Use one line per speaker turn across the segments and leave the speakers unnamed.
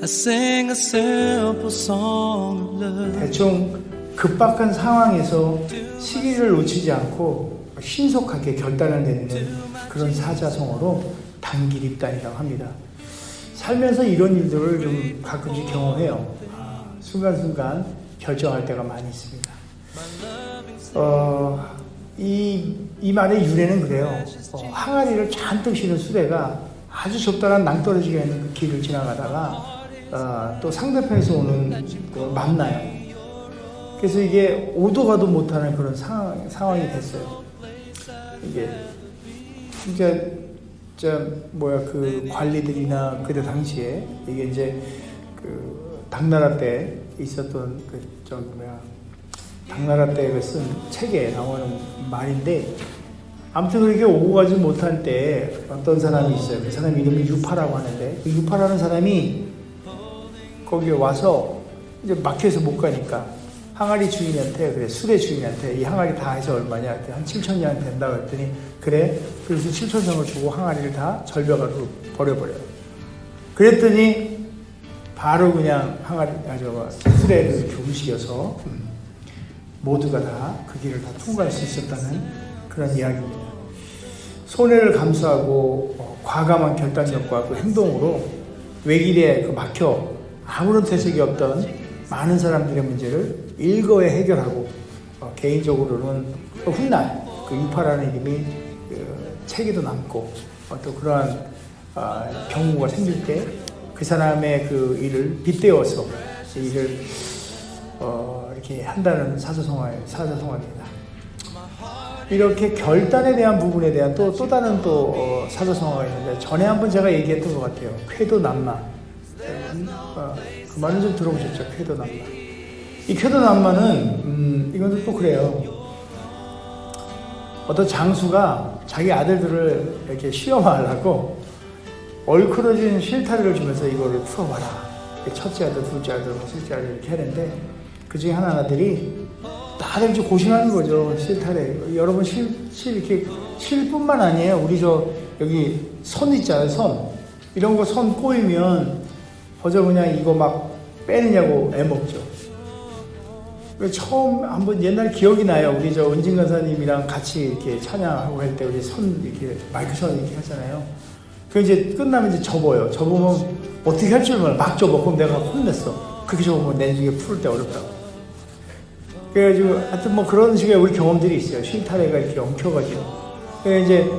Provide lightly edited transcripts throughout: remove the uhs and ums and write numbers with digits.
sing a simple song of love.
대충 급박한 상황에서 시기를 놓치지 않고 신속하게 결단을 내리는 그런 사자성어로 단기립단이라고 합니다. 살면서 이런 일들을 좀 가끔씩 경험해요. 순간순간 결정할 때가 많이 있습니다. 이 말의 유래는 그래요. 항아리를 잔뜩 실은 수레가 아주 좁다란 낭떠러지가 있는 그 길을 지나가다가 또 상대편에서 오는 걸 만나요. 그래서 이게 오도 가도 못하는 그런 상황이 됐어요. 이게 진짜 그 관리들이나 그때 당시에 이게 이제 그 당나라 때 있었던 당나라 때 쓴 책에 나오는 말인데, 아무튼 그렇게 오고 가지 못할 때 어떤 사람이 있어요. 그 사람 이름이 유파라고 하는데, 그 유파라는 사람이 거기에 와서 이제 막혀서 못 가니까 항아리 주인한테, 그래, 수레 주인한테 이 항아리 다 해서 얼마냐? 한 7,000냥 된다고 했더니, 그래, 그래서 7,000냥을 주고 항아리를 다 절벽으로 버려버려요. 그랬더니 바로 그냥 수레를 이렇게 움직여서 모두가 다 그 길을 다 통과할 수 있었다는 그런 이야기입니다. 손해를 감수하고 과감한 결단력과 그 행동으로 외길에 막혀 아무런 대책이 없던 많은 사람들의 문제를 일거에 해결하고, 개인적으로는 훗날 그 유파라는 이름이 책에도 남고, 또 그러한 경우가 생길 때 그 사람의 그 일을 빗대어서 일을 이렇게 한다는 사자성어입니다. 이렇게 결단에 대한 부분에 대한 또 다른 사자성어가 있는데, 전에 한번 제가 얘기했던 것 같아요. 쾌도난마. 그 말은 좀 들어보셨죠? 쾌도난마. 이 쾌도난마는 이건 또 그래요. 어떤 장수가 자기 아들들을 이렇게 시험하려고 얼큰어진 실타래를 주면서 이거를 풀어봐라. 첫째 아들, 둘째 아들, 셋째 아들 이렇게 하는데, 그 중에 하나들이 다들 좀 고심하는 거죠. 실타래. 여러분 이렇게 실뿐만 아니에요. 우리 여기 선 있잖아요. 선. 이런 거 선 꼬이면 그냥 이거 막 빼느냐고 애먹죠. 처음 한번 옛날 기억이 나요. 우리 은진 간사님이랑 같이 이렇게 찬양하고 할 때 우리 선 이렇게 마이크 선 이렇게 하잖아요. 그 이제 끝나면 이제 접어요. 접으면 어떻게 할 줄 몰라. 막 접어. 그럼 내가 혼냈어. 그렇게 접으면 내중에 풀을 때 어렵다고. 그래가지고 하여튼 그런 식의 우리 경험들이 있어요. 실타래가 이렇게 엉켜가지고. 그래서 이제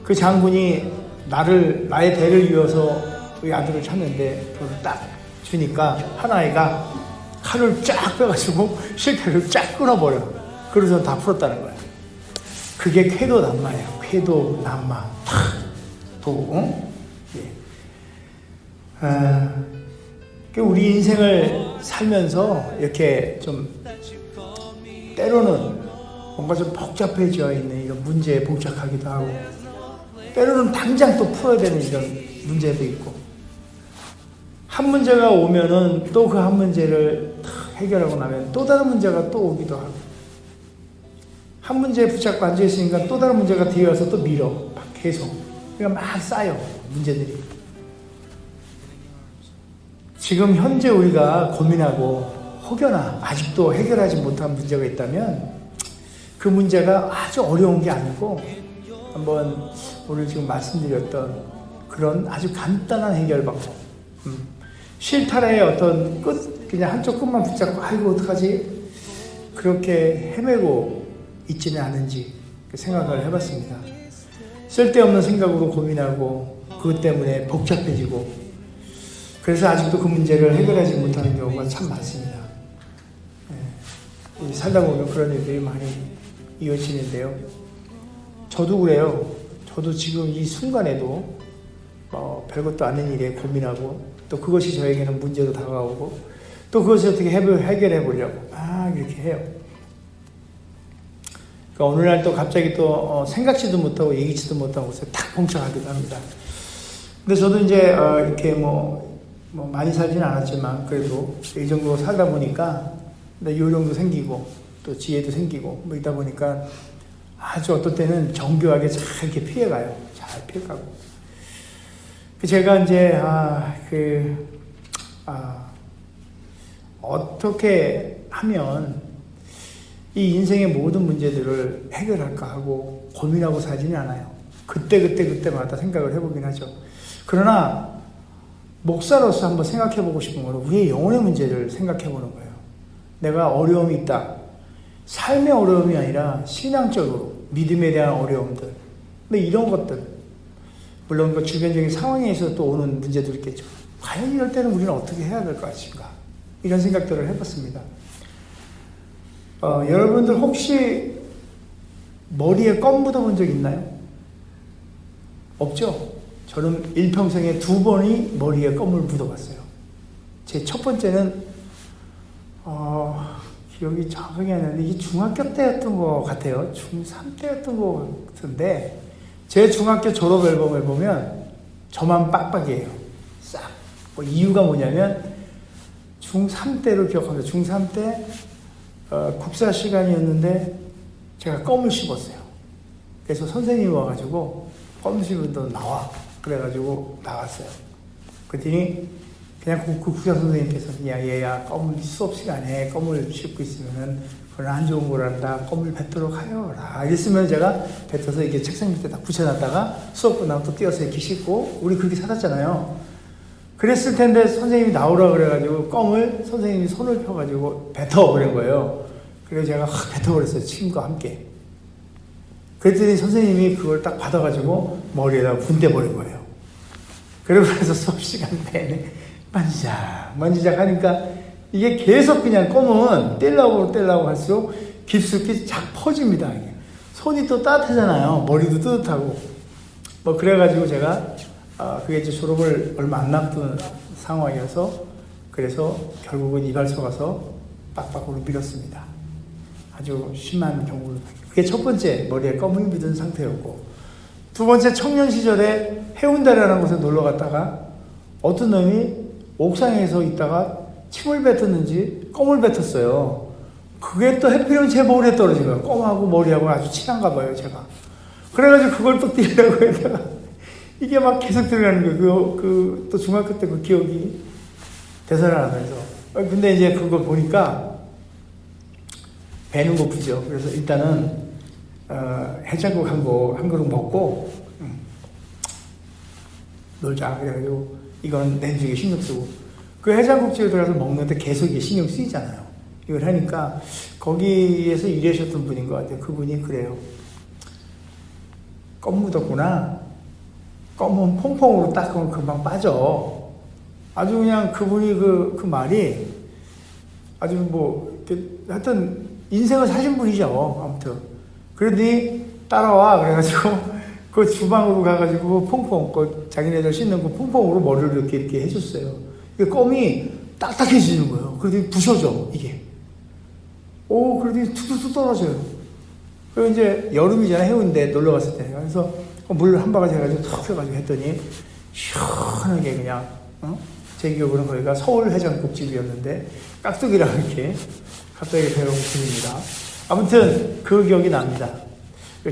그 장군이 나의 대를 이어서 우리 아들을 찾는데 그걸 딱 주니까 하나아이가 칼을 쫙 빼가지고 실타래를 쫙 끊어버려. 그래서 다 풀었다는 거야. 그게 쾌도난마예요. 쾌도난마. 우리 인생을 살면서 이렇게 좀 때로는 뭔가 좀 복잡해져 있는 이런 문제에 봉착하기도 하고, 때로는 당장 또 풀어야 되는 이런 문제도 있고, 한 문제가 오면은 또 그 한 문제를 해결하고 나면 또 다른 문제가 또 오기도 하고, 한 문제에 붙잡고 앉아있으니까 또 다른 문제가 뒤에 와서 또 밀어. 막 계속. 그러니까 막 쌓여, 문제들이. 지금 현재 우리가 고민하고 혹여나 아직도 해결하지 못한 문제가 있다면, 그 문제가 아주 어려운 게 아니고, 한번 오늘 지금 말씀드렸던 그런 아주 간단한 해결 방법. 실타래의 어떤 그냥 한쪽 끝만 붙잡고 아이고 어떡하지? 그렇게 헤매고 있지는 않은지 생각을 해봤습니다. 쓸데없는 생각으로 고민하고 그것 때문에 복잡해지고, 그래서 아직도 그 문제를 해결하지 못하는 경우가 참 많습니다. 살다 보면 그런 일들이 많이 이어지는데요. 저도 그래요. 저도 지금 이 순간에도 별것도 아닌 일에 고민하고, 또 그것이 저에게는 문제로 다가오고, 또 그것을 어떻게 해결해 보려고 이렇게 해요. 그러니까 어느 날 또 갑자기 또 생각지도 못하고 예기치도 못한 곳에 탁 봉착하기도 합니다. 근데 저도 이제 이렇게 많이 살지는 않았지만 그래도 이 정도 살다 보니까 요령도 생기고 또 지혜도 생기고 이러다 보니까 아주 어떤 때는 정교하게 잘 이렇게 피해가요. 잘 피해가고. 제가 이제 어떻게 하면 이 인생의 모든 문제들을 해결할까 하고 고민하고 사지는 않아요. 그때마다 생각을 해보긴 하죠. 그러나 목사로서 한번 생각해보고 싶은 거는 우리의 영혼의 문제를 생각해보는 거예요. 내가 어려움이 있다. 삶의 어려움이 아니라 신앙적으로 믿음에 대한 어려움들. 근데 이런 것들, 물론 그 주변적인 상황에서 또 오는 문제도 있겠죠. 과연 이럴 때는 우리는 어떻게 해야 될 것인가? 이런 생각들을 해봤습니다. 여러분들 혹시 머리에 껌 묻어본 적 있나요? 없죠? 저는 일평생에 2번이 머리에 껌을 묻어봤어요. 제 첫 번째는 기억이 정확하게 안 나는데 이게 중학교 때였던 것 같아요. 중3 때였던 것 같은데 제 중학교 졸업 앨범을 보면 저만 빡빡이에요. 싹. 이유가 뭐냐면 중3 때로 기억합니다. 중3 때 국사 시간이었는데 제가 껌을 씹었어요. 그래서 선생님이 와가지고 껌 씹은 너 나와. 그래가지고 나갔어요. 그랬더니 그냥 그 국사 선생님께서 야 얘야 껌을 수업 시간에 껌을 씹고 있으면은 그건 안 좋은 거란다. 껌을 뱉도록 하여라. 이랬으면 제가 뱉어서 이게 책상 밑에 딱 붙여놨다가 수업 끝나고 또 띄어서 이렇게 씹고 우리 그렇게 살았잖아요. 그랬을 텐데 선생님이 나오라 그래가지고 껌을 선생님이 손을 펴가지고 뱉어버린 거예요. 그래서 제가 확 뱉어버렸어요. 침과 함께. 그랬더니 선생님이 그걸 딱 받아가지고 머리에다가 분대버린 거예요. 그러고 나서 수업 시간 내내 만지작 하니까 이게 계속 그냥 껌은 떼려고 할수록 깊숙이 작 퍼집니다. 손이 또 따뜻하잖아요. 머리도 뜨뜻하고. 그래가지고 제가 그게 이제 졸업을 얼마 안 남은 상황이어서 그래서 결국은 이발소 가서 빡빡으로 밀었습니다. 아주 심한 경우를. 그게 첫 번째 머리에 껌을 묻은 상태였고, 두 번째 청년 시절에 해운대라는 곳에 놀러 갔다가 어떤 놈이 옥상에서 있다가 침을 뱉었는지 껌을 뱉었어요. 그게 또 해피면 제 머리에 떨어진 거예요. 껌하고 머리하고 아주 친한가 봐요, 제가. 그래가지고 그걸 또 띄려고 했다가 이게 막 계속 들어가는 거예요. 또 중학교 때 그 기억이 되살아나면서. 근데 이제 그걸 보니까 배는 고프죠. 그래서 일단은 해장국 한 그릇 먹고 놀자. 그래가지고 이건 냉장고에 신경 쓰고 그 해장국집에 들어가서 먹는데 계속 이게 신경 쓰이잖아요. 이걸 하니까 거기에서 일하셨던 분인 것 같아요. 그분이 그래요. 껌 묻었구나. 껌은 퐁퐁으로 닦으면 금방 빠져. 아주 그냥 그분이 그 말이 아주 하여튼 인생을 사신 분이죠. 아무튼. 그러더니 따라와. 그래가지고 그 주방으로 가가지고 퐁퐁, 자기네들 씻는 거 퐁퐁으로 머리를 이렇게 해줬어요. 그 껌이 딱딱해지는 거예요. 그러더니 부셔져, 이게. 그러더니 툭툭툭 떨어져요. 그리고 이제 여름이잖아요. 해운대 놀러 갔을 때. 그래서 물 한 바가지 해가지고 툭 해가지고 했더니 시원하게 그냥, 제 기억으로는 거기가 서울 해장국집이었는데 깍두기랑 이렇게 갑자기 배가 고픕니다. 아무튼 그 기억이 납니다.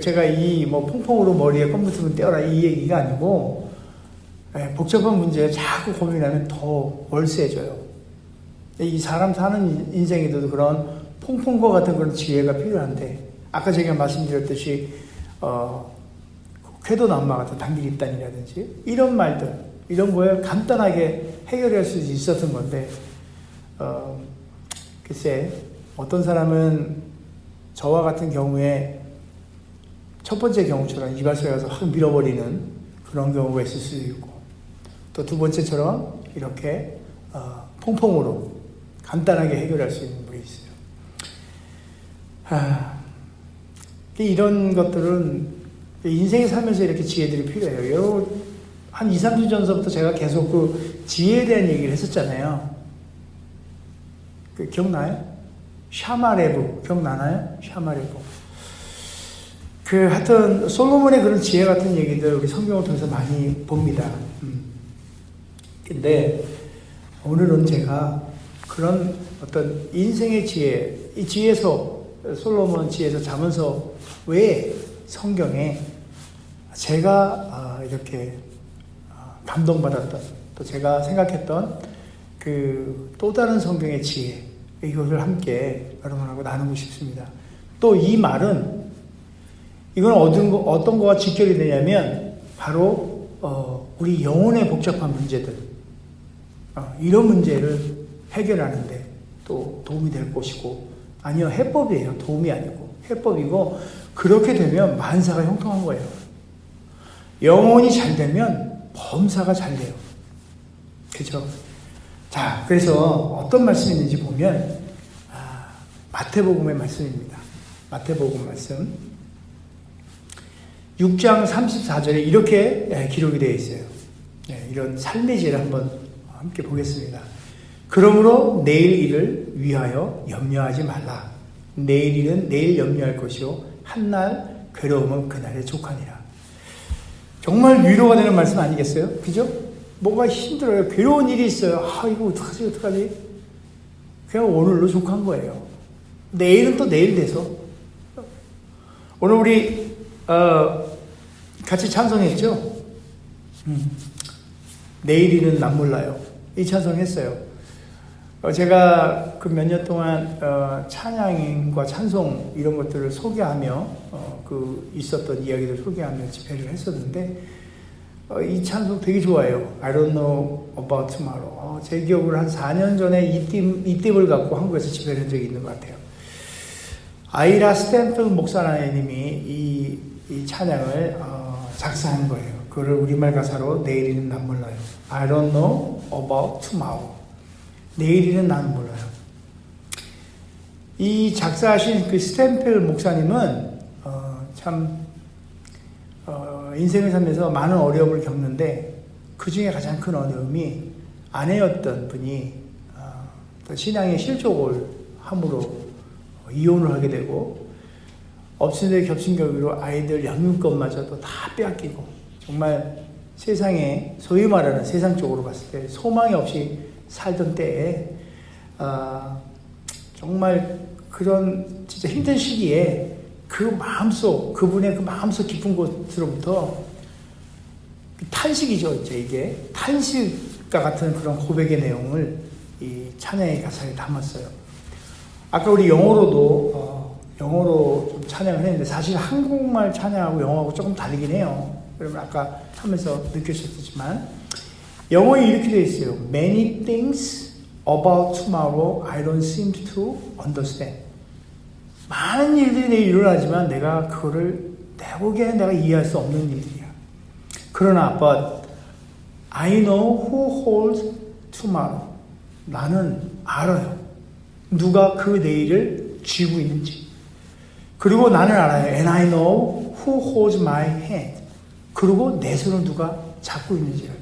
제가 퐁퐁으로 머리에 껌 붙으면 떼어라 이 얘기가 아니고 복잡한 문제에 자꾸 고민하면 더 월세져요. 이 사람 사는 인생에도 그런 퐁퐁과 같은 그런 지혜가 필요한데 아까 제가 말씀드렸듯이 궤도난마 같은 단기립단이라든지 이런 말들 이런 거에 간단하게 해결할 수 있었던 건데 글쎄 어떤 사람은 저와 같은 경우에 첫 번째 경우처럼 이발소에 가서 확 밀어버리는 그런 경우가 있을 수도 있고 또 두 번째처럼 이렇게 퐁퐁으로 간단하게 해결할 수 있는 분이 있어요. 이런 것들은 인생에 살면서 이렇게 지혜들이 필요해요. 여러분 한 2, 3주 전서부터 제가 계속 그 지혜에 대한 얘기를 했었잖아요. 기억나요? 샤마레브 기억나나요? 샤마레브. 하여튼 솔로몬의 그런 지혜 같은 얘기들 우리 성경을 통해서 많이 봅니다. 근데 오늘은 제가 그런 어떤 인생의 지혜, 이 지혜서 솔로몬 지혜서 잠언서 외에 성경에 제가 이렇게 감동받았던 또 제가 생각했던 또 다른 성경의 지혜, 이것을 함께 여러분하고 나누고 싶습니다. 또 이 말은, 이건 어떤 거와 직결이 되냐면, 바로, 우리 영혼의 복잡한 문제들, 이런 문제를 해결하는데 또 도움이 될 것이고, 아니요, 해법이에요. 도움이 아니고, 해법이고, 그렇게 되면 만사가 형통한 거예요. 영혼이 잘 되면 범사가 잘 돼요. 그죠? 자, 그래서 어떤 말씀이 있는지 보면, 마태복음의 말씀입니다. 마태복음 말씀. 6장 34절에 이렇게 기록이 되어 있어요. 이런 삶의 지혜를 한번 함께 보겠습니다. 그러므로 내일 일을 위하여 염려하지 말라. 내일 일은 내일 염려할 것이요 한날 괴로움은 그날에 족하니라. 정말 위로가 되는 말씀 아니겠어요? 그죠? 뭐가 힘들어요. 괴로운 일이 있어요. 이거 어떡하지? 그냥 오늘로 족한 거예요. 내일은 또 내일 돼서. 오늘 우리 같이 찬송했죠? 내일이는 난 몰라요. 이 찬송했어요. 제가 그 몇 년 동안 찬양과 찬송 이런 것들을 소개하며 있었던 이야기를 소개하며 집회를 했었는데 이 찬송 되게 좋아해요. I don't know about tomorrow. 제 기억으로 한 4년 전에 이 띠을 갖고 한국에서 집회를 한 적이 있는 것 같아요. 아이라 스탠필 목사님이 이 찬양을 작사한 거예요. 그걸 우리말 가사로 내일은 난 몰라요. I don't know about tomorrow. 내일은 난 몰라요. 이 작사하신 그 스탠필 목사님은 인생을 살면서 많은 어려움을 겪는데 그 중에 가장 큰 어려움이 아내였던 분이 신앙의 실족을 함으로 이혼을 하게 되고 엎친 데 겹친 격으로 아이들 양육권마저도 다 빼앗기고 정말 세상에 소위 말하는 세상적으로 봤을 때 소망이 없이 살던 때에 정말 그런 진짜 힘든 시기에 그분의 그 마음속 깊은 곳으로부터 탄식이죠. 이게 탄식과 같은 그런 고백의 내용을 이 찬양의 가사에 담았어요. 아까 우리 영어로 좀 찬양을 했는데 사실 한국말 찬양하고 영어하고 조금 다르긴 해요. 여러분 아까 하면서 느끼셨지만 영어에 이렇게 되어 있어요. Many things about tomorrow I don't seem to understand. 많은 일들이 내일 일어나지만 내가 그거를 내 보기에는 내가 이해할 수 없는 일들이야. 그러나 but I know who holds tomorrow. 나는 알아요. 누가 그 내일을 쥐고 있는지. 그리고 나는 알아요. And I know who holds my hand. 그리고 내 손을 누가 잡고 있는지를.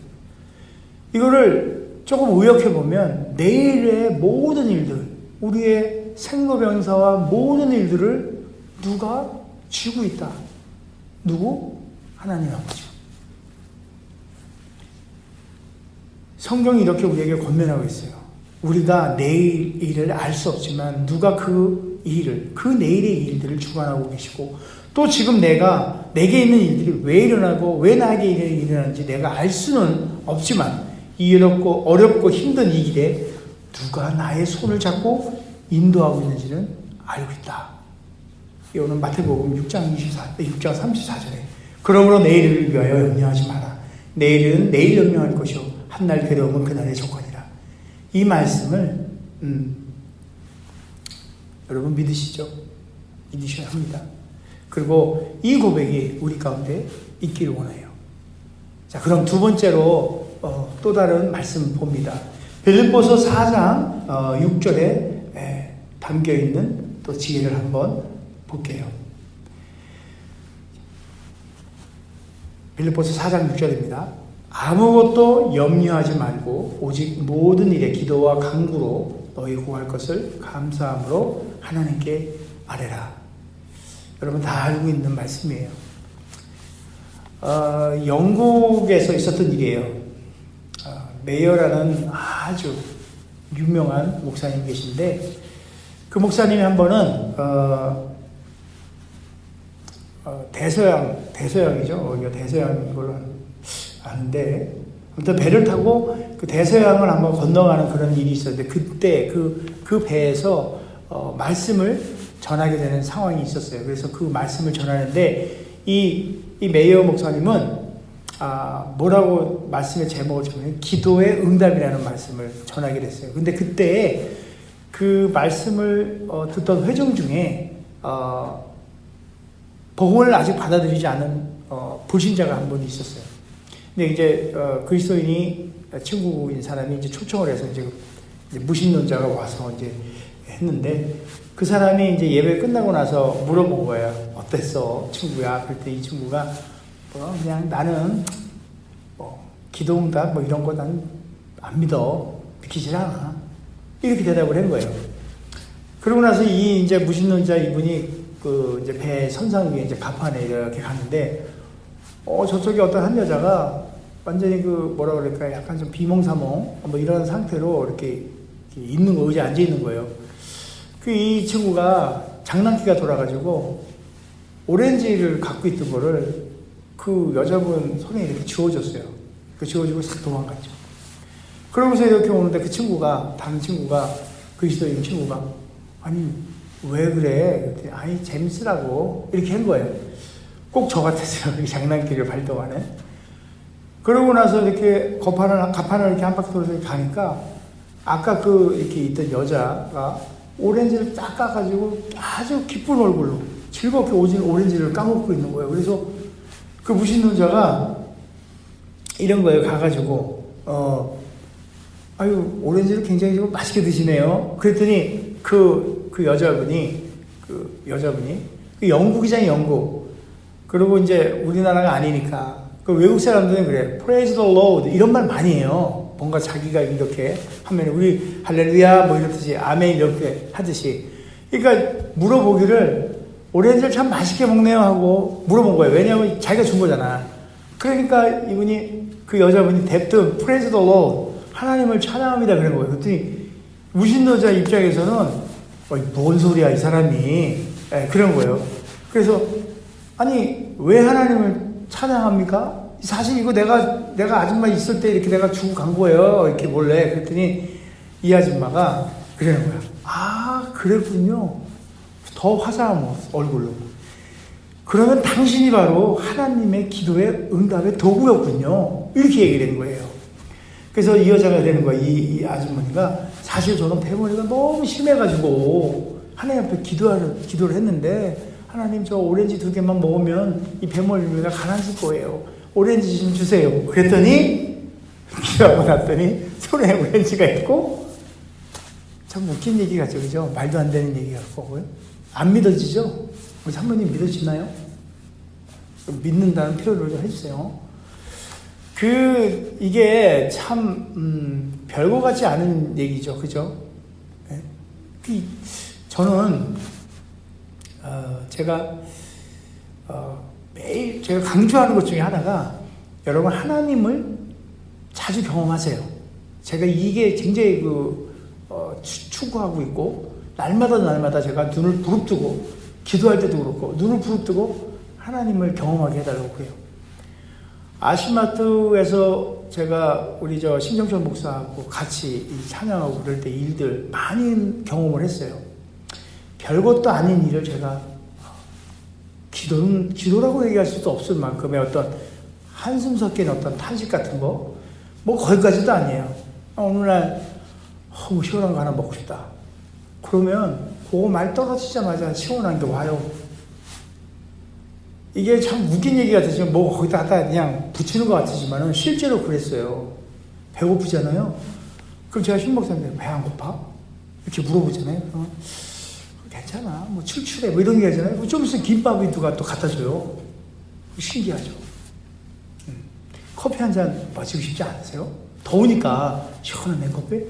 이거를 조금 의역해보면 내일의 모든 일들, 우리의 생로병사와 모든 일들을 누가 쥐고 있다. 누구? 하나님 아버지. 성경이 이렇게 우리에게 권면하고 있어요. 우리가 내일 일을 알 수 없지만 누가 그 내일의 일들을 주관하고 계시고 또 지금 내게 있는 일들이 왜 일어나고 왜 나에게 일어나는지 내가 알 수는 없지만 이 어렵고 힘든 이 길에 누가 나의 손을 잡고 인도하고 있는지는 알고 있다. 이 오늘 마태복음 6장 34절에 그러므로 내일을 위하여 염려하지 마라. 내일은 내일 염려할 것이요 한날 괴로움은 그날의 조건이라. 이 말씀을 여러분 믿으시죠? 믿으셔야 합니다. 그리고 이 고백이 우리 가운데 있기를 원해요. 자, 그럼 두 번째로 또 다른 말씀 봅니다. 빌립보서 4장 6절에 담겨있는 또 지혜를 한번 볼게요. 빌립보서 4장 6절입니다. 아무것도 염려하지 말고 오직 모든 일에 기도와 간구로 너희 구할 것을 감사함으로 하나님께 아뢰라. 여러분 다 알고 있는 말씀이에요. 영국에서 있었던 일이에요. 메이어라는 아주 유명한 목사님 계신데 그 목사님이 한 번은 대서양이죠. 여기가 대서양인 걸로 아는데 아무튼 배를 타고 그 대서양을 한번 건너가는 그런 일이 있었는데 그때 그 배에서 말씀을 전하게 되는 상황이 있었어요. 그래서 그 말씀을 전하는데 이 메이어 목사님은 뭐라고 말씀의 제목을 정하면 기도의 응답이라는 말씀을 전하게 됐어요. 근데 그때 그 말씀을 듣던 회중 중에 복음을 아직 받아들이지 않은 불신자가 한 분 있었어요. 근데 이제 그리스도인이 친구인 사람이 이제 초청을 해서 이제 무신론자가 와서 이제 했는데 그 사람이 이제 예배 끝나고 나서 물어본 거예요. 어땠어, 친구야? 그랬더니 이 친구가 그냥 나는 기도응답 이런 거 난 안 믿어, 믿기질 않아, 이렇게 대답을 한 거예요. 그러고 나서 이 이제 무신론자 이분이 그 이제 배 선상 위에 이제 갑판에 이렇게 가는데 저쪽에 어떤 한 여자가 완전히 그 뭐라 그럴까 약간 좀 비몽사몽 이런 상태로 이렇게 있는 거, 의자에 앉아 있는 거예요. 이 친구가 장난기가 돌아가지고 오렌지를 갖고 있던 거를 그 여자분 손에 이렇게 쥐어줬어요. 그 쥐어주고 싹 도망갔죠. 그러면서 이렇게 오는데 그 친구가, 다른 친구가, 그리스도인 친구가, 아니 왜 그래? 아니 재밌으라고 이렇게 한 거예요. 꼭 저 같았어요. 장난기를 발동하는. 그러고 나서 이렇게 갑판을 이렇게 한 바퀴 돌아서 가니까 아까 이렇게 있던 여자가 오렌지를 딱 까가지고 아주 기쁜 얼굴로 즐겁게 오렌지를 까먹고 있는 거예요. 그래서 그 무신론자가 이런 거예요. 가가지고 아유 오렌지를 굉장히 좀 맛있게 드시네요. 그랬더니 그 여자분이 영국이잖아요. 영국. 그리고 이제 우리나라가 아니니까 그 외국 사람들은 그래, Praise the Lord 이런 말 많이 해요. 뭔가 자기가 이렇게 하면 우리 할렐루야 이렇듯이 아멘 이렇게 하듯이. 그러니까 물어보기를 오렌지를 참 맛있게 먹네요 하고 물어본 거예요. 왜냐하면 자기가 준 거잖아. 그러니까 그 여자분이 대뜸 Praise the Lord 하나님을 찬양합니다 그런 거예요. 그랬더니 무신론자 입장에서는 뭔 소리야 이 사람이, 그런 거예요. 그래서 아니 왜 하나님을 찬양합니까? 사실 이거 내가 아줌마 있을 때 이렇게 내가 주고 간 거예요. 이렇게 몰래. 그랬더니 이 아줌마가 그러는 거야. 아, 그랬군요. 더 화사한 얼굴로. 그러면 당신이 바로 하나님의 기도의 응답의 도구였군요. 이렇게 얘기를 된 거예요. 그래서 이 여자가 되는 거야. 이 아주머니가 사실 저는 배머리가 너무 심해가지고 하나님 앞에 기도를 했는데 하나님 저 오렌지 2개만 먹으면 이 배멀미가 가라앉을 거예요. 오렌지 좀 주세요. 그랬더니 기도하고 났더니 손에 오렌지가 있고 참 웃긴 얘기 같죠. 그죠? 말도 안 되는 얘기 같고요. 안 믿어지죠? 우리 사모님 믿어지나요? 믿는다는 표현을 좀 해주세요. 이게 참 별거 같지 않은 얘기죠. 그죠? 네? 저는 제가 매일 제가 강조하는 것 중에 하나가 여러분 하나님을 자주 경험하세요. 제가 이게 굉장히 추구하고 있고 날마다 제가 눈을 부릅뜨고 기도할 때도 그렇고 눈을 부릅뜨고 하나님을 경험하게 해달라고 그래요. 아시마트에서 제가 우리 신정철 목사하고 같이 찬양하고 그럴 때 일들 많이 경험을 했어요. 별것도 아닌 일을 제가 기도라고 얘기할 수도 없을 만큼의 어떤 한숨 섞인 어떤 탄식 같은 거, 거기까지도 아니에요. 어느 날 시원한 거 하나 먹고 싶다. 그러면 그거 말 떨어지자마자 시원한 게 와요. 이게 참 웃긴 얘기 같으지만 거기다 그냥 붙이는 것 같으지만은 실제로 그랬어요. 배고프잖아요. 그럼 제가 신목사님한테 배 안 고파? 이렇게 물어보잖아요. 괜찮아. 출출해. 이런 얘기 하잖아요. 좀 있으면 김밥이 누가 또 갖다 줘요. 신기하죠. 커피 한 잔 마시고 싶지 않으세요? 더우니까 시원한 냉커피?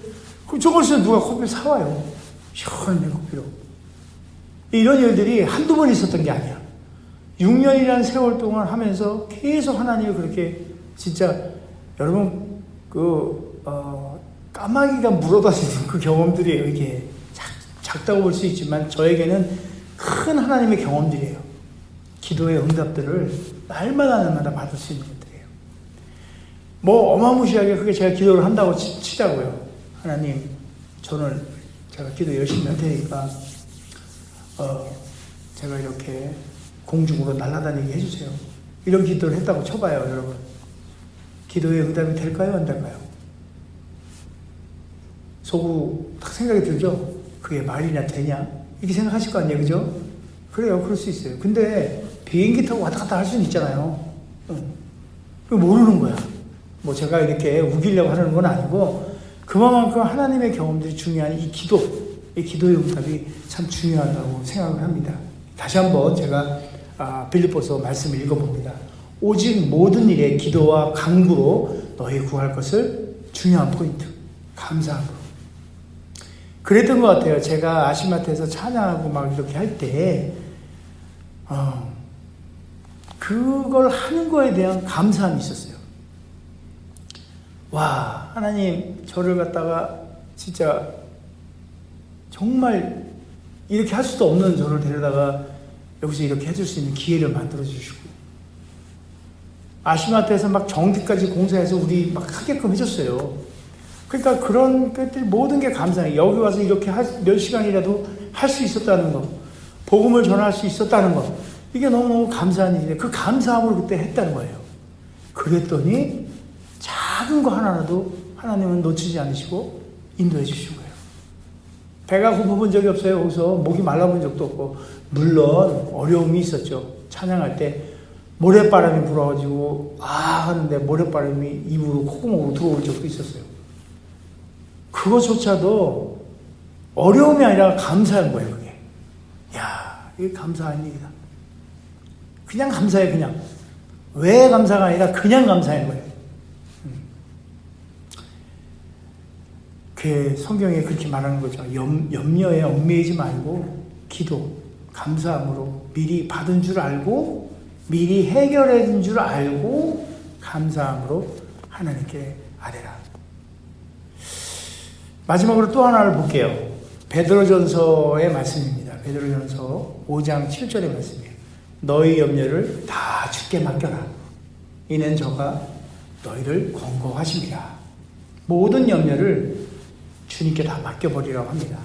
그럼 저걸 쓰면 누가 커피를 사와요. 시원한 냉커피로. 이런 일들이 한두 번 있었던 게 아니야. 6년이라는 세월 동안 하면서 계속 하나님을 그렇게 진짜 여러분 까마귀가 물어다니는 그 경험들이 이게 작다고 볼 수 있지만 저에게는 큰 하나님의 경험들이에요. 기도의 응답들을 날마다 받을 수 있는 것들이에요. 뭐 어마무시하게 그게 제가 기도를 한다고 치자고요. 하나님, 제가 기도 열심히 할 테니까 제가 이렇게 공중으로 날아다니게 해주세요. 이런 기도를 했다고 쳐봐요, 여러분. 기도의 응답이 될까요, 안 될까요? 속으로 딱 생각이 들죠? 그게 말이나 되냐? 이렇게 생각하실 거 아니에요, 그죠? 그래요, 그럴 수 있어요. 근데 비행기 타고 왔다 갔다 할 수는 있잖아요. 모르는 거야. 뭐 제가 이렇게 우기려고 하는 건 아니고, 그만큼 하나님의 경험들이 중요한 이 기도의 응답이 참 중요하다고 생각을 합니다. 다시 한번 제가 빌립보서 말씀을 읽어봅니다. 오직 모든 일에 기도와 간구로 너희 구할 것을 중요한 포인트, 감사함으로. 그랬던 것 같아요. 제가 아시마트에서 찬양하고 막 이렇게 할 때, 그걸 하는 거에 대한 감사함이 있었어요. 와, 하나님, 저를 갖다가 진짜 정말 이렇게 할 수도 없는 저를 데려다가 여기서 이렇게 해줄 수 있는 기회를 만들어 주시고, 아시마트에서 막 정기까지 공사해서 우리 막 하게끔 해줬어요. 그러니까 그런 것들 모든 게 감사해요. 여기 와서 이렇게 몇 시간이라도 할 수 있었다는 거, 복음을 전할 수 있었다는 거, 이게 너무너무 감사한 일이에요. 그 감사함으로 그때 했다는 거예요. 그랬더니 작은 거 하나라도 하나님은 놓치지 않으시고 인도해 주신 거예요. 배가 고파본 적이 없어요. 거기서 목이 말라본 적도 없고, 물론 어려움이 있었죠. 찬양할 때 모래바람이 불어가지고 하는데 모래바람이 입으로 콧구멍으로 들어올 적도 있었어요. 그것조차도 어려움이 아니라 감사한 거예요. 그게. 야, 이게 감사한 일이다. 그냥 감사해. 그냥 왜 감사가 아니라 그냥 감사한 거예요. 그 성경에 그렇게 말하는 거죠. 염려에 얽매이지 말고 기도, 감사함으로 미리 받은 줄 알고 미리 해결해 준 줄 알고 감사함으로 하나님께 아뢰라. 마지막으로 또 하나를 볼게요. 베드로전서의 말씀입니다. 베드로전서 5장 7절의 말씀이에요. 너희 염려를 다 주께 맡겨라. 이는 저가 너희를 권고하십니다. 모든 염려를 주님께 다 맡겨버리라고 합니다.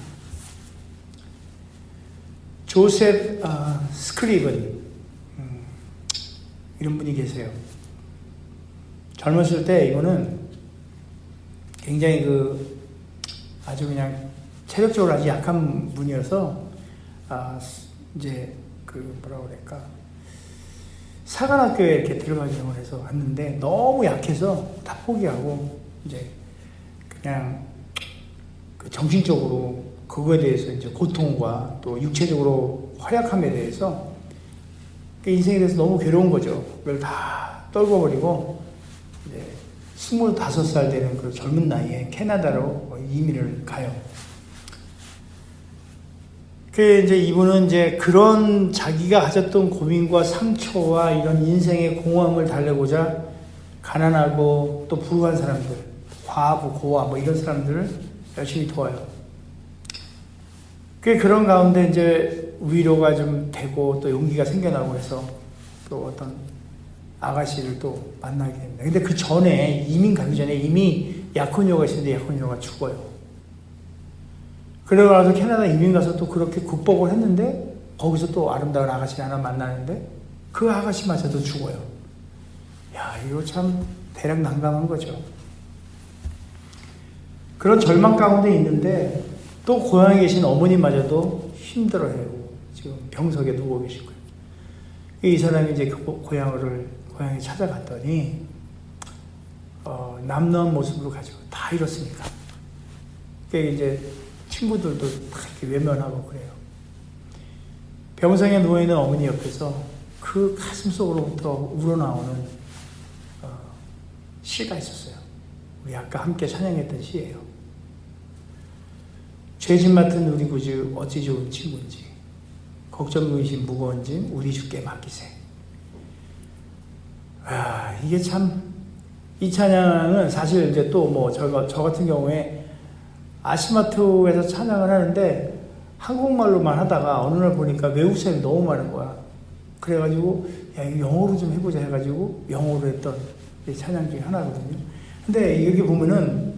조셉 스크립은 이런 분이 계세요. 젊었을 때 이분은 굉장히 아주 그냥 체력적으로 아주 약한 분이어서 이제 뭐라고 그럴까, 사관학교에 이렇게 들어가려고 해서 왔는데 너무 약해서 다 포기하고 이제 그냥 정신적으로 그거에 대해서 이제 고통과 또 육체적으로 허약함에 대해서 인생에 대해서 너무 괴로운 거죠. 그걸 다 떨궈버리고 이제 25살 되는 그 젊은 나이에 캐나다로 이민을 가요. 이제 이분은 이제 그런 자기가 가졌던 고민과 상처와 이런 인생의 공허함을 달래고자 가난하고 또 불우한 사람들, 과부, 고아 뭐 이런 사람들을 열심히 도와요. 그런 가운데 이제 위로가 좀 되고 또 용기가 생겨나고 해서 또 어떤 아가씨를 또 만나게 됩니다. 근데 그 전에, 이민 가기 전에 이미 약혼녀가 있었는데 약혼녀가 죽어요. 그러고 나서 캐나다 이민 가서 또 그렇게 극복을 했는데 거기서 또 아름다운 아가씨 하나 만나는데 그 아가씨마저도 죽어요. 야, 이거 참 대략 난감한 거죠. 그런 절망 가운데 있는데 또 고향에 계신 어머니마저도 힘들어해요. 지금 병석에 누워 계실 거예요. 이 사람이 이제 고향에 찾아갔더니 남노한 모습으로 가지고 다 이렇습니까? 이제 친구들도 다 이렇게 외면하고 그래요. 병상에 누워있는 어머니 옆에서 그 가슴 속으로부터 우러나오는 시가 있었어요. 우리 아까 함께 찬양했던 시예요. 죄짐 맡은 우리 구주 어찌 좋은 친구인지, 걱정 근심 무거운 짐 우리 주께 맡기세. 이게 참, 이 찬양은 사실 이제 또 뭐 저 같은 경우에 아시마트에서 찬양을 하는데 한국말로만 하다가 어느 날 보니까 외국 사람이 너무 많은 거야. 그래가지고 야, 이거 영어로 좀 해보자 해가지고 영어로 했던 찬양 중에 하나거든요. 근데 여기 보면은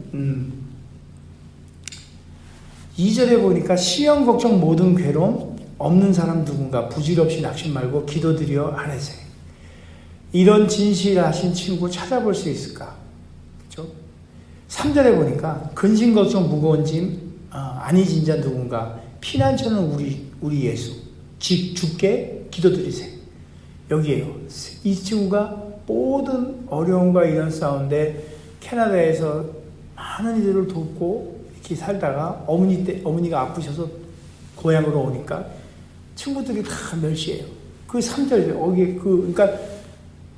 2절에 보니까 시험 걱정 모든 괴로움 없는 사람 누군가 부질없이 낙심 말고 기도드려 아뢰세. 이런 진실하신 친구 찾아볼 수 있을까? 그렇죠? 3절에 보니까 근심 걱정 무거운 짐 아니진 자 누군가 피난처는 우리 예수 주께 기도드리세. 여기에요. 이 친구가 모든 어려움과 이런 싸움인데 캐나다에서 많은 이들을 돕고 이렇게 살다가 어머니가 아프셔서 고향으로 오니까 친구들이 다 멸시해요. 그 3절 여기 그러니까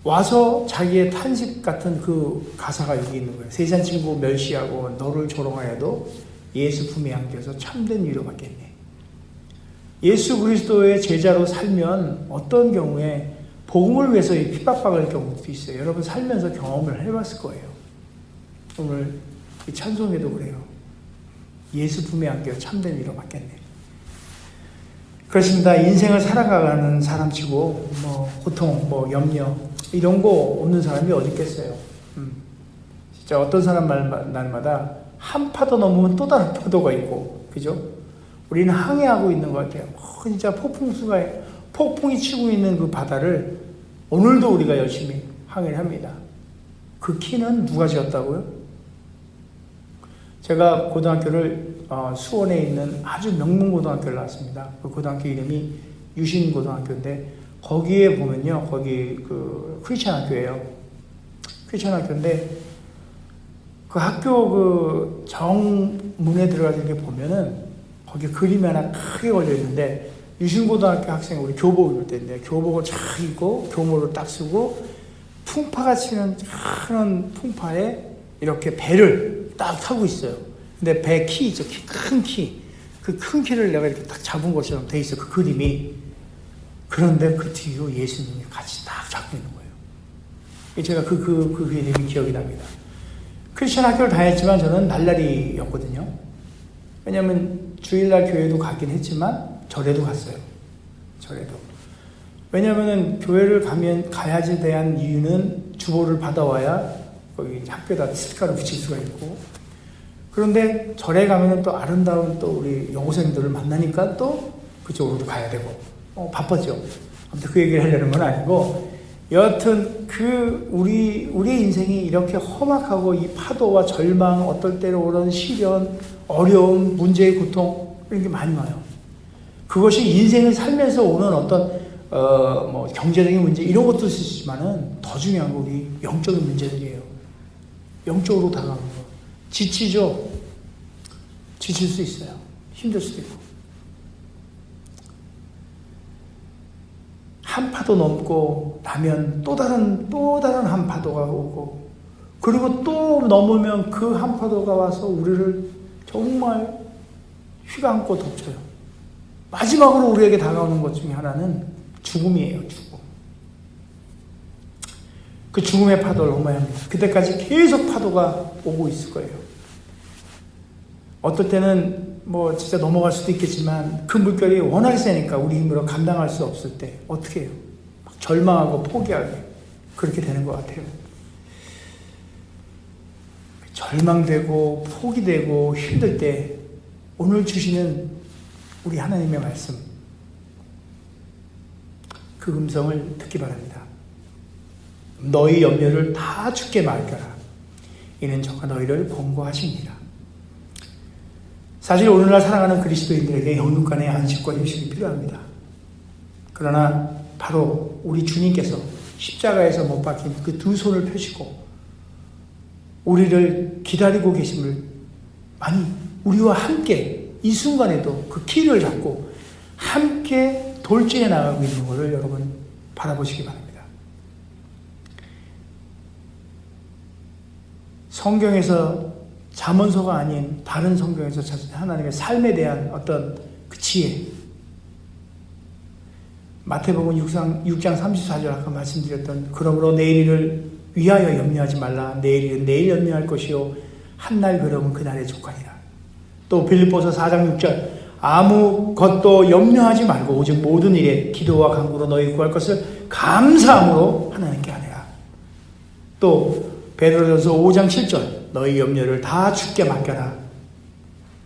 와서 자기의 탄식 같은 그 가사가 여기 있는 거예요. 세상 친구 멸시하고 너를 조롱하여도 예수 품에 안겨서 참된 위로받겠네. 예수 그리스도의 제자로 살면 어떤 경우에 복음을 위해서 핍박받을 경우도 있어요. 여러분 살면서 경험을 해봤을 거예요. 오늘 이 찬송에도 그래요. 예수 품에 안겨 참된 위로받겠네. 그렇습니다. 인생을 살아가는 사람치고 고통, 염려 이런 거 없는 사람이 어디 있겠어요. 진짜 어떤 사람 날마다 한 파도 넘으면 또 다른 파도가 있고, 그죠? 우리는 항해하고 있는 것 같아요. 진짜 폭풍이 치고 있는 그 바다를 오늘도 우리가 열심히 항해를 합니다. 그 키는 누가 지었다고요? 제가 고등학교를 수원에 있는 아주 명문고등학교를 나왔습니다. 그 고등학교 이름이 유신고등학교인데 거기에 보면요, 거기 그 크리스찬 학교예요. 크리스찬 학교인데 그 학교 그 정문에 들어가서 이렇게 보면은 거기 그림이 하나 크게 걸려 있는데 유신고등학교 학생 우리 교복 입을 때인데 교복을 쫙 입고 교모를 딱 쓰고 풍파가 치는 큰 풍파에 이렇게 배를 딱 타고 있어요. 근데 배 키 있죠, 큰 키. 그 큰 키를 내가 이렇게 딱 잡은 것처럼 돼 있어, 그 그림이. 그런데 그 뒤로 예수님이 같이 딱 잡고 있는 거예요. 제가 그 그림이 기억이 납니다. 크리스천 학교를 다녔지만 저는 날라리였거든요. 왜냐하면 주일날 교회도 가긴 했지만 절에도 갔어요. 절에도. 왜냐하면 교회를 가야지 대한 이유는 주보를 받아와야 거기 학교에다 스티커를 붙일 수가 있고, 그런데 절에 가면은 또 아름다운 또 우리 여고생들을 만나니까 또 그쪽으로도 가야 되고, 바빴죠. 아무튼 그 얘기를 하려는 건 아니고, 여하튼 우리의 인생이 이렇게 험악하고 이 파도와 절망, 어떨 때는 오는 시련, 어려움, 문제의 고통 이런 게 많이 와요. 그것이 인생을 살면서 오는 어떤 경제적인 문제 이런 것도 있지만은 더 중요한 건 우리 영적인 문제들이에요. 영적으로 다가오는 거. 지치죠. 지칠 수 있어요. 힘들 수도 있고. 한 파도 넘고 나면 또 다른 한 파도가 오고, 그리고 또 넘으면 그 한 파도가 와서 우리를 정말 휘감고 덮쳐요. 마지막으로 우리에게 다가오는 것 중에 하나는 죽음이에요. 죽음. 그 죽음의 파도를 넘어야 합니다. 그때까지 계속 파도가 오고 있을 거예요. 어떨 때는 진짜 넘어갈 수도 있겠지만 그 물결이 워낙 세니까 우리 힘으로 감당할 수 없을 때 어떻게 해요? 막 절망하고 포기하게 그렇게 되는 것 같아요. 절망되고 포기되고 힘들 때 오늘 주시는 우리 하나님의 말씀, 그 음성을 듣기 바랍니다. 너희 염려를 다 주께 맡겨라. 이는 저가 너희를 권고하십니다. 사실 오늘날 살아가는 그리스도인들에게 영육간의 안식과 휴식이 필요합니다. 그러나 바로 우리 주님께서 십자가에서 못 박힌 그 두 손을 펴시고 우리를 기다리고 계심을, 우리와 함께 이 순간에도 그 키를 잡고 함께 돌진해 나가고 있는 것을 여러분 바라보시기 바랍니다. 성경에서 잠언서가 아닌 다른 성경에서 하나님의 삶에 대한 어떤 그 지혜, 마태복음 6장 34절 아까 말씀드렸던 그러므로 내일을 위하여 염려하지 말라. 내일은 내일 염려할 것이요 한날 괴로움은 그날에 족하리라. 또 빌립보서 4장 6절 아무것도 염려하지 말고 오직 모든 일에 기도와 간구로 너희 구할 것을 감사함으로 하나님께 하리라. 또 베드로전서 5장 7절 너희 염려를 다 주께 맡겨라.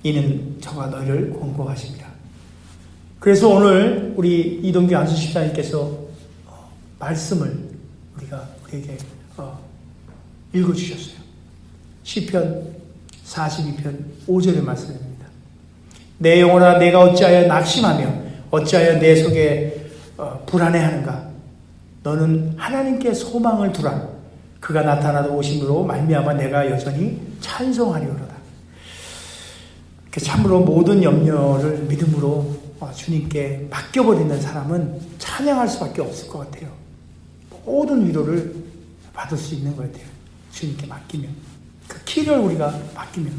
이는 저가 너희를 권고하십니다. 그래서 오늘 우리 이동규 안수 집사님께서 말씀을 우리에게 읽어주셨어요. 시편 42편 5절의 말씀입니다. 내 영혼아 내가 어찌하여 낙심하며 어찌하여 내 속에 불안해하는가. 너는 하나님께 소망을 두라. 그가 나타나도 오심으로 말미암아 내가 여전히 찬송하리로다. 참으로 모든 염려를 믿음으로 주님께 맡겨버리는 사람은 찬양할 수밖에 없을 것 같아요. 모든 위로를 받을 수 있는 것 같아요. 주님께 맡기면. 그 키를 우리가 맡기면.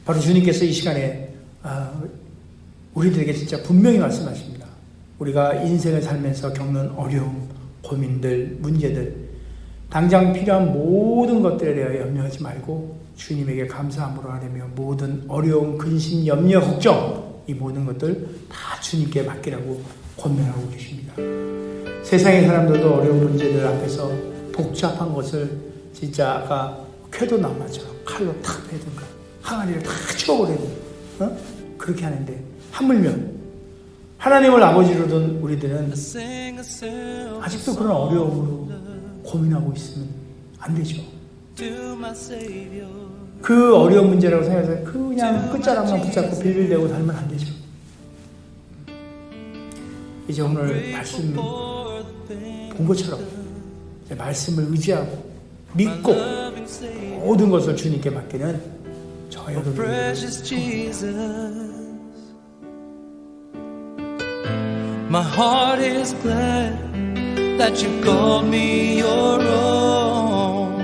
바로 주님께서 이 시간에 우리들에게 진짜 분명히 말씀하십니다. 우리가 인생을 살면서 겪는 어려움, 고민들, 문제들, 당장 필요한 모든 것들에 대하여 염려하지 말고 주님에게 감사함으로 하려며 모든 어려움, 근심, 염려, 걱정 이 모든 것들 다 주님께 맡기라고 권면하고 계십니다. 세상의 사람들도 어려운 문제들 앞에서 복잡한 것을 진짜 아까 쾌도나무처럼 칼로 탁 베든가 항아리를 탁 치워버리든 그렇게 하는데 하물며 하나님을 아버지로 둔 우리들은 아직도 그런 어려움으로 고민하고 있으면 안 되죠. 그 어려운 문제라고 생각해서 그냥 끝자락만 붙잡고 빌빌대고 살면 안 되죠. 이제 오늘 말씀 본 것처럼 말씀을 의지하고 믿고 모든 것을 주님께 맡기는 저 여러분들
My heart is glad that you called me your own.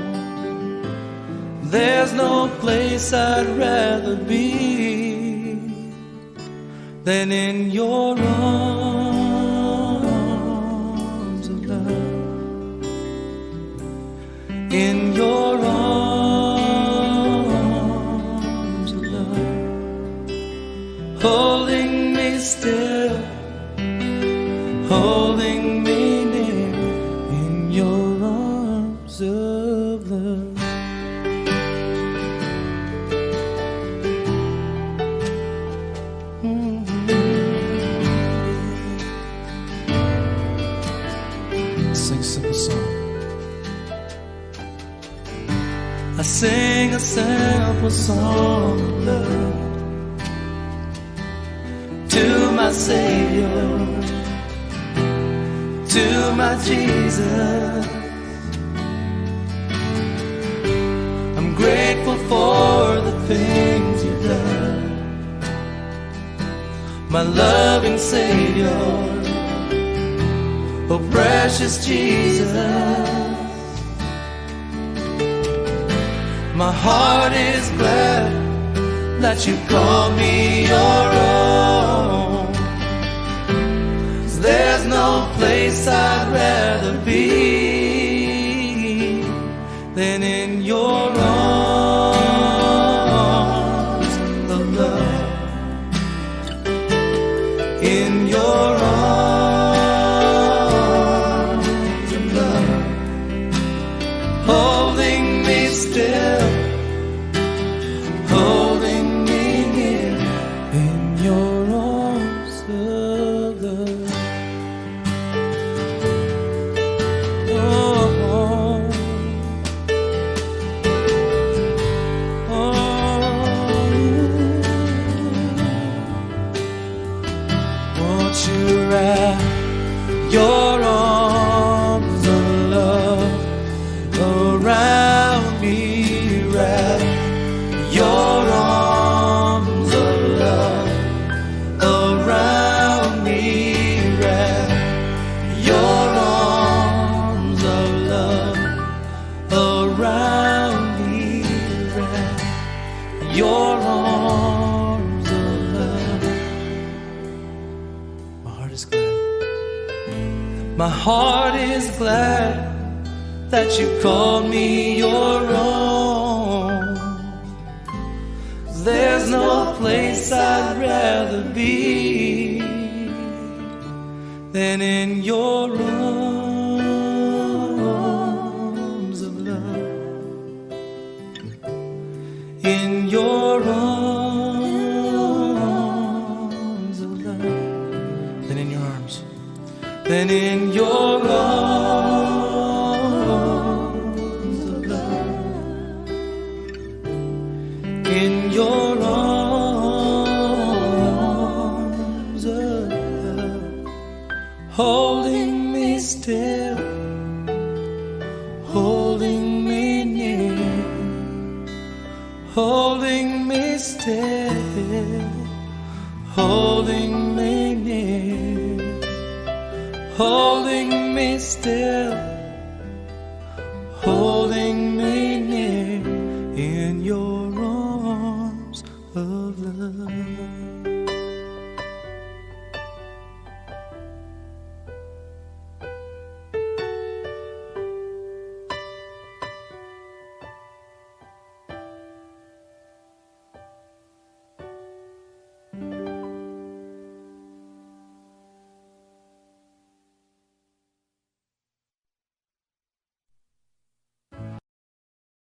There's no place I'd rather be than in your arms of love. In your arms of love, holding me still, holding me near in your arms of love. Sing a simple song. I sing a simple song of love to my Savior, to my Jesus. I'm grateful for the things you've done, my loving Savior, oh precious Jesus. My heart is glad that you call me your own. There's no place I'd rather be than in your arms of love. In your arms of love, holding me still, holding me near in your arms of love. Your arms of love around me, wrap your arms of love around me, wrap your arms of love around me, wrap your arms of love. My heart is glad. My heart is glad that you called me your own. There's no place I'd rather be than in your arms and in your arms of love, in your arms of love, holding me still, holding me near, holding me still, holding me near, holding me still, holding me near in your arms of love.